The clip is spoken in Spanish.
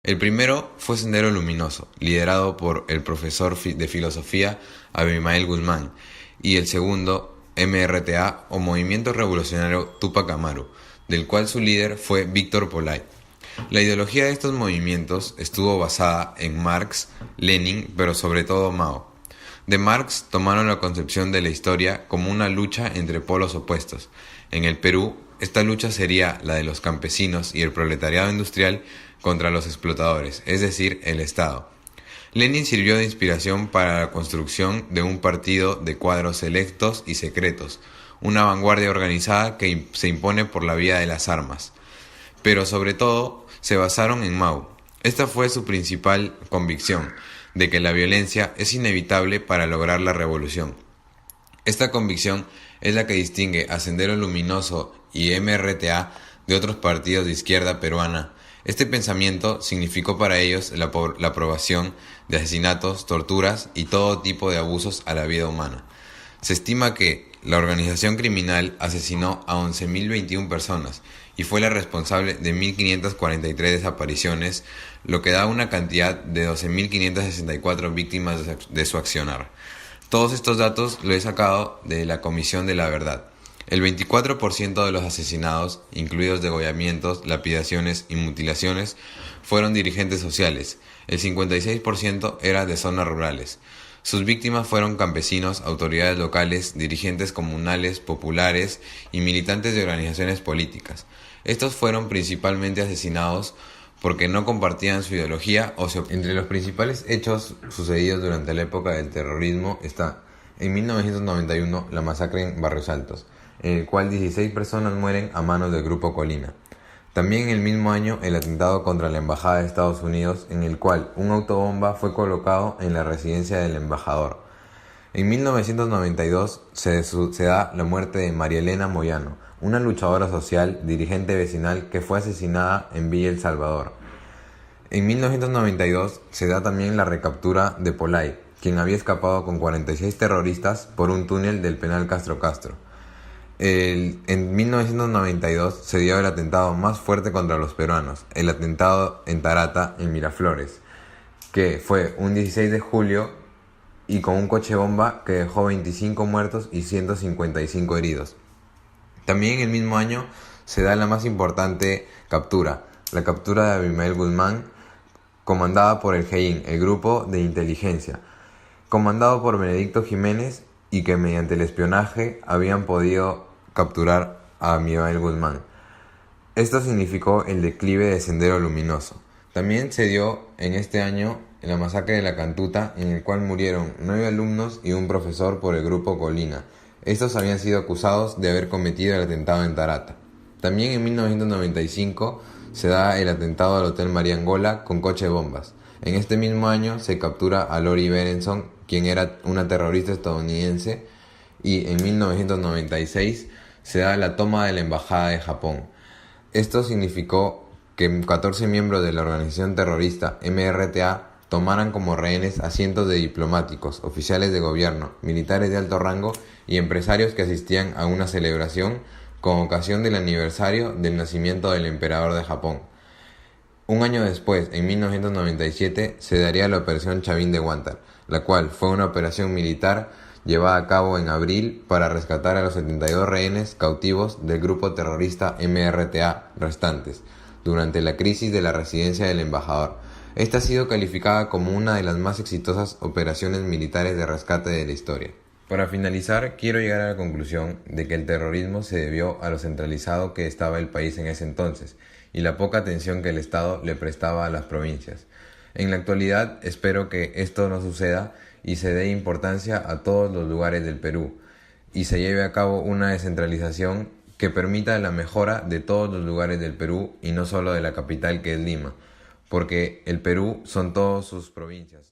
El primero fue Sendero Luminoso, liderado por el profesor de filosofía Abimael Guzmán, y el segundo, MRTA o Movimiento Revolucionario Túpac Amaru, del cual su líder fue Víctor Polay. La ideología de estos movimientos estuvo basada en Marx, Lenin, pero sobre todo Mao. De Marx tomaron la concepción de la historia como una lucha entre polos opuestos. En el Perú, esta lucha sería la de los campesinos y el proletariado industrial contra los explotadores, es decir, el Estado. Lenin sirvió de inspiración para la construcción de un partido de cuadros selectos y secretos, una vanguardia organizada que se impone por la vía de las armas. Pero sobre todo, se basaron en Mao. Esta fue su principal convicción, de que la violencia es inevitable para lograr la revolución. Esta convicción es la que distingue a Sendero Luminoso y MRTA de otros partidos de izquierda peruana. Este pensamiento significó para ellos la aprobación de asesinatos, torturas y todo tipo de abusos a la vida humana. Se estima que la organización criminal asesinó a 11.021 personas y fue la responsable de 1.543 desapariciones, lo que da una cantidad de 12.564 víctimas de su accionar. Todos estos datos los he sacado de la Comisión de la Verdad. El 24% de los asesinados, incluidos degollamientos, lapidaciones y mutilaciones, fueron dirigentes sociales. El 56% era de zonas rurales. Sus víctimas fueron campesinos, autoridades locales, dirigentes comunales, populares y militantes de organizaciones políticas. Estos fueron principalmente asesinados porque no compartían su ideología o se Entre los principales hechos sucedidos durante la época del terrorismo está, en 1991, la masacre en Barrios Altos, en el cual 16 personas mueren a manos del Grupo Colina. También en el mismo año, el atentado contra la Embajada de Estados Unidos, en el cual un autobomba fue colocado en la residencia del embajador. En 1992 se da la muerte de María Elena Moyano, una luchadora social, dirigente vecinal que fue asesinada en Villa El Salvador. En 1992 se da también la recaptura de Polay, quien había escapado con 46 terroristas por un túnel del penal Castro Castro. En 1992 se dio el atentado más fuerte contra los peruanos, el atentado en Tarata, en Miraflores, que fue un 16 de julio y con un coche bomba que dejó 25 muertos y 155 heridos. También en el mismo año se da la más importante captura, la captura de Abimael Guzmán, comandada por el GEIN, el Grupo de Inteligencia, comandado por Benedicto Jiménez, y que mediante el espionaje habían podido capturar a Abimael Guzmán. Esto significó el declive de Sendero Luminoso. También se dio en este año la masacre de la Cantuta, en el cual murieron 9 alumnos y un profesor por el Grupo Colina. Estos habían sido acusados de haber cometido el atentado en Tarata. También en 1995 se da el atentado al Hotel María Angola con coche bombas. En este mismo año se captura a Lori Berenson, quien era una terrorista estadounidense, y en 1996 se da la toma de la Embajada de Japón. Esto significó que 14 miembros de la organización terrorista MRTA tomaran como rehenes a cientos de diplomáticos, oficiales de gobierno, militares de alto rango y empresarios que asistían a una celebración con ocasión del aniversario del nacimiento del emperador de Japón. Un año después, en 1997, se daría la Operación Chavín de Huántar, la cual fue una operación militar llevada a cabo en abril para rescatar a los 72 rehenes cautivos del grupo terrorista MRTA restantes, durante la crisis de la residencia del embajador. Esta ha sido calificada como una de las más exitosas operaciones militares de rescate de la historia. Para finalizar, quiero llegar a la conclusión de que el terrorismo se debió a lo centralizado que estaba el país en ese entonces y la poca atención que el Estado le prestaba a las provincias. En la actualidad espero que esto no suceda y se dé importancia a todos los lugares del Perú y se lleve a cabo una descentralización que permita la mejora de todos los lugares del Perú y no solo de la capital, que es Lima, porque el Perú son todas sus provincias.